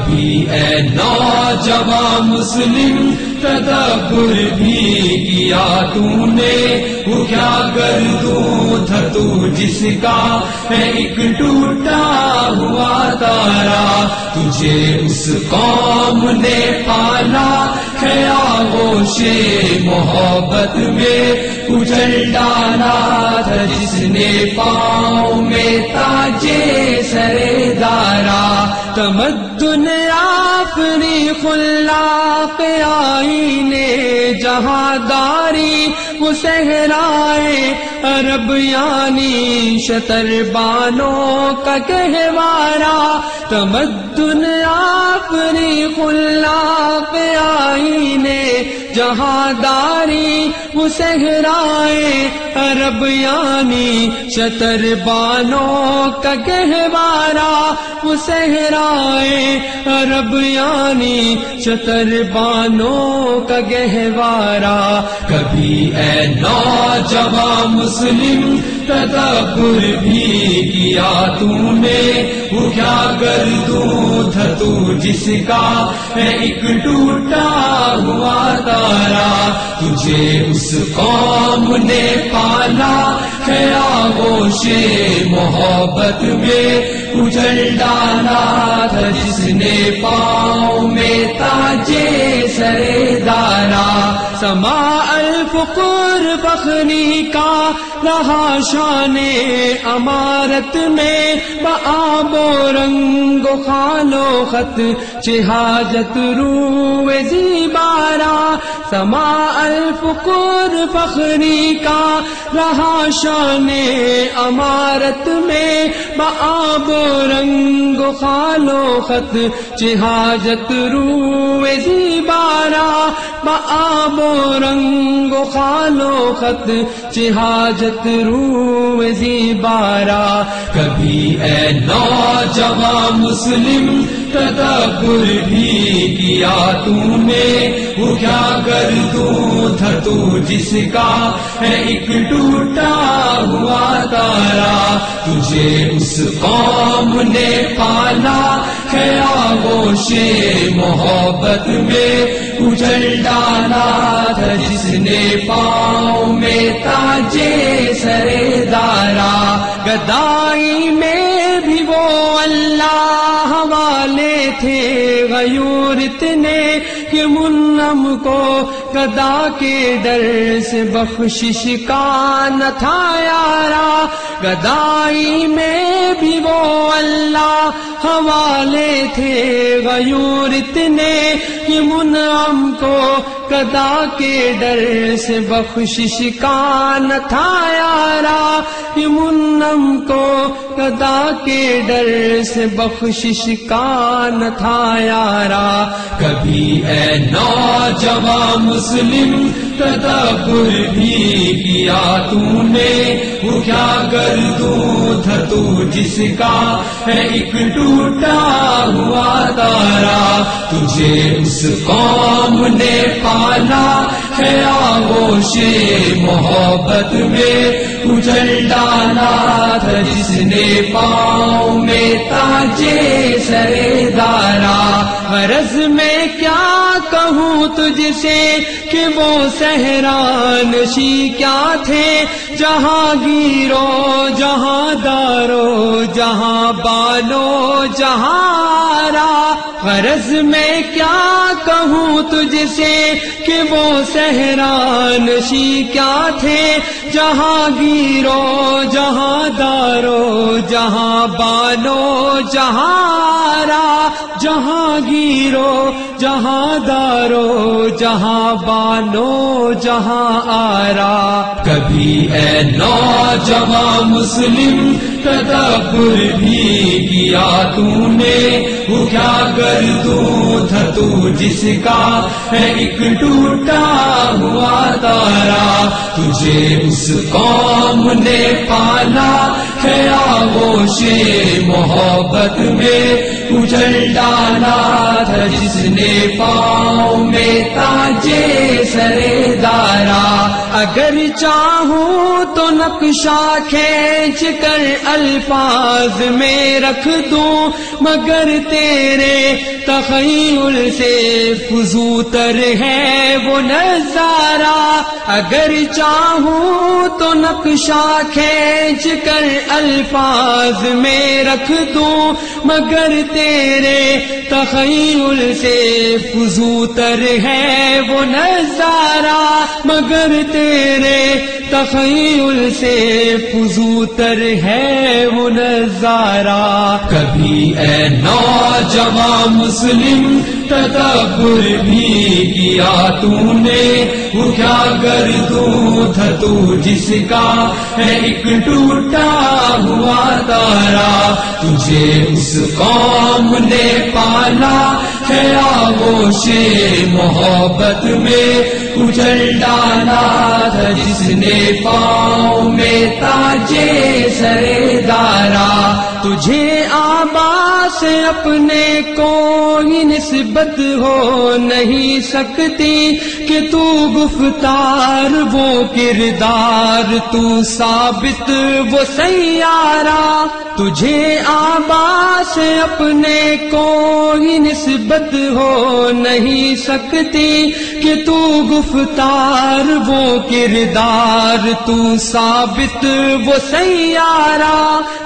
کبھی اے نوجوان مسلم تدبر بھی کیا تو نے، وہ کیا گردوں تھا تو جس کا ہے ایک ٹوٹا ہوا تارا، تجھے اس قوم نے پالا ہے آغوش محبت میں کچل ڈالا تھا، جس نے پاؤں میں تاجے سرے دارا، تمدن اپنی خلاق آئینے جہاں داری وہ صحرائے عرب یعنی شتر بانوں کا گہوارہ، تمدن اپنی خلاق آئینے جہاں داری وہ صحرائے عرب یعنی شتر بانوں کا گہوارہ، وہ صحرائے عرب یعنی شتر بانوں کا گہوارہ، کبھی اے نوجوان مسلم تدبر بھی کیا تو نے، وہ کیا گردوں تھا تو جس کا ہے ایک ٹوٹا ہوا تارا، تجھے اس قوم نے پالا ہے آغوش محبت میں کچل ڈالا تھا، جس نے پاؤں میں تاجے سرے دارا، سماع الفقر بخری کا رہا شان امارت میں، بآب و رنگ و خال و خط چہاجت رو زیبارا، سماع الفقر بخری کا رہا شان امارت میں، بآب و رنگ و خال و خط چہاجت رو زیبارا، بآب و رنگ و خال و خط چہاجت رو زیبارا، کبھی اے نوجوان مسلم تدبر بھی کیا تو نے، وہ کیا گردوں تھا تو جس کا ہے ایک ٹوٹا ہوا تارا، تجھے اس قوم نے پالا ہے آغوش محبت میں کچل ڈالا تھا، جس نے پاؤں میں تاجے سرے دارا، گدائی میں بھی وہ اللہ والے تھے غیور اتنے کہ منعم کو گدا کے ڈر سے بخشش کا نہ تھا یارا، گدائی میں بھی وہ اللہ حوالے تھے غیور اتنے کہ منعم کو گدا کے ڈر سے بخشش کا نہ تھا یارا، کہ منعم کو گدا کے ڈر سے بخشش کا نہ تھا یارا، کبھی اے نوجوان مسلم تدبر بھی کیا تو نے، وہ کیا گردوں تھا تو جس کا ہے ایک ٹوٹا ہوا تارا، تجھے اس قوم نے پالا ہے آغوش محبت میں کچل ڈالا تھا، جس نے پاؤں میں تاجے سرے دارا، غرض میں کیا کہوں تجھ سے کہ وہ صحرانشی کیا تھے، جہاں گیرو جہاں دارو جہاں بانو جہاں را، غرض میں کیا کہوں تجھ سے کہ وہ صحرانشی کیا تھے، جہاں گیرو جہاں دارو جہاں بانو جہاں را، جہاں گیرو جہاں دارو جہاں بانو جہاں آرا، کبھی اے نوجوان مسلم تدبر بھی کیا تو نے، وہ کیا گردوں تھا تو جس کا ہے ایک ٹوٹا ہوا تارا، تجھے اس قوم نے پالا ہے آغوش محبت میں اجل ڈالا تھا جس نے پاؤں میں تاجے سرے دارا. اگر چاہوں تو نقشہ کھینچ کر الفاظ میں رکھ دوں مگر تیرے تخیل سے فزوتر ہے وہ نظارہ. اگر چاہوں تو نقشہ کھینچ کر الفاظ میں رکھ دوں مگر تیرے تخیل سے فزوتر ہے وہ نظارہ. مگر تیرے تخیل سے فزوتر ہے وہ نظارہ. کبھی اے نوجوان مسلم تدبر بھی کیا تو نے وہ کیا گردوں تھا تو جس کا ہے ایک ٹوٹا ہوا تارا. تجھے اس قوم نے پالا ہے آغوش محبت میں اجل ڈالا تھا جس نے پاؤں میں تاجے سرے دارا. تجھے آبا سے اپنے کوئی نسبت ہو نہیں سکتی کہ تو گفتار وہ کردار تو ثابت وہ سیارہ. تجھے آبا سے اپنے کوئی نسبت ہو نہیں سکتی کہ تو گفتار وہ کردار تو ثابت وہ سیارہ.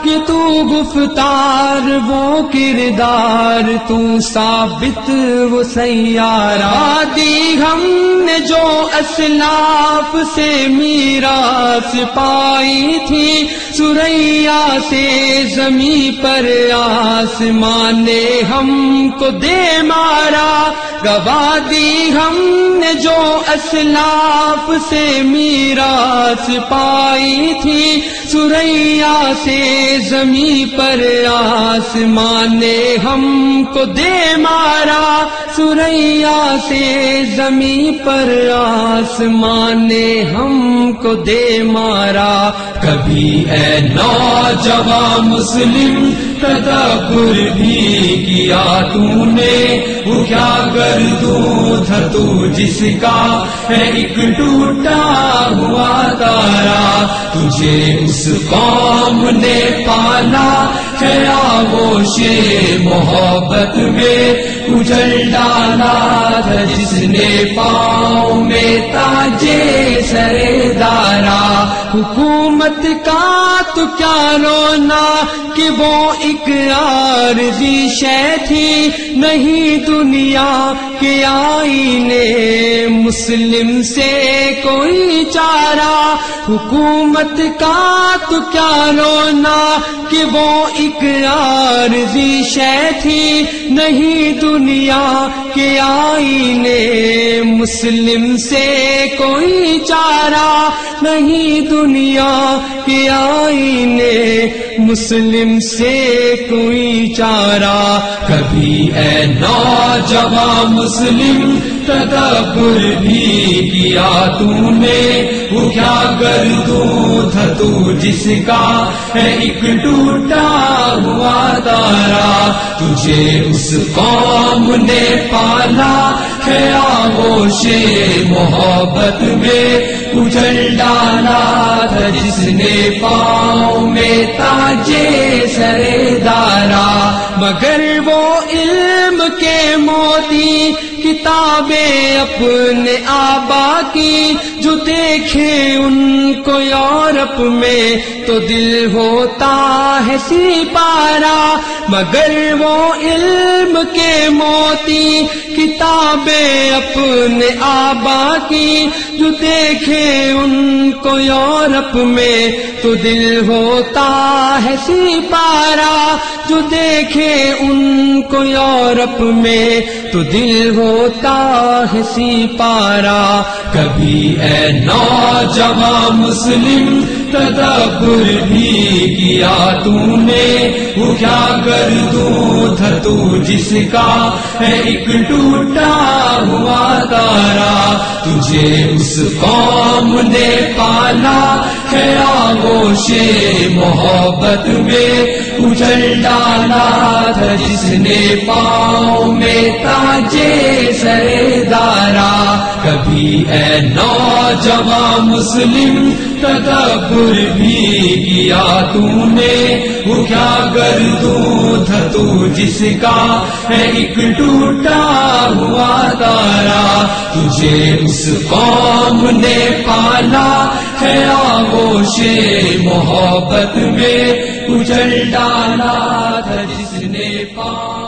کہ تو گفتار وہ کردار تو ثابت وہ سیارہ. دی ہم نے جو اسلاف سے میراث پائی تھی سریا سے زمیں پر آسمان نے ہم کو دے مارا. گواہ دی ہم نے جو اسلاف سے میراث پائی تھی سریا سے زمیں پر آسمان نے ہم کو دے مارا. سریا سے زمیں پر آسمان نے ہم کو دے مارا. کبھی اے نوجوان مسلم تدبر بھی کیا تو نے وہ کیا گردوں تھا تو جس کا ہے ایک ٹوٹا ہوا تارا. تجھے اس قوم نے پالا ہے آغوش محبت میں اجل ڈالا تھا جس نے پاؤں میں تاجے سرے دارا. حکومت کا تو کیا رونا کہ وہ ایک عارضی شے تھی نہیں دنیا کے آئینے مسلم سے کوئی چارہ. حکومت کا تو کیا رونا کہ وہ ایک عارضی شے تھی نہیں دنیا کے آئینے مسلم سے کوئی چارہ. نہیں دنیا کے آئینے مسلم سے کوئی چارہ. کبھی اے نوجوان مسلم تدبر بھی کیا تو نے وہ کیا گردوں تھا تو جس کا ہے ایک ٹوٹا ہوا تارا. تجھے اس قوم نے پالا ہے آغوش محبت میں اجل ڈالا تھا جس نے پاؤں میں تاجے سرے دارا. مگر وہ علم کے موتی کتابیں اپنے آبا کی جو دیکھے ان کو یورپ میں تو دل ہوتا ہے سپارہ. مگر وہ علم کے موتی کتابیں اپنے آبا کی جو دیکھے ان کو یورپ میں تو دل ہوتا ہے سپارہ. جو دیکھے ان کو یورپ میں تو دل ہوتا ہے سپارہ. کبھی اے نوجوان مسلم تدبر بھی کیا تو نے، وہ کیا گردوں تھا تو جس کا ہے ایک ٹوٹا ہوا تارا، تجھے اس قوم نے پالا ہے آغوش محبت میں، اجل ڈالا تھا جس نے پاؤں میں تاجے سردارا۔ کبھی اے نوجوان مسلم تدبر بھی کیا تو نے، وہ کیا گردوں تھا تو جس کا ہے ایک ٹوٹا ہوا تارا، تجھے اس قوم نے پالا ہے آغوش محبت میں، اجل ڈالا تھا جس نے پالا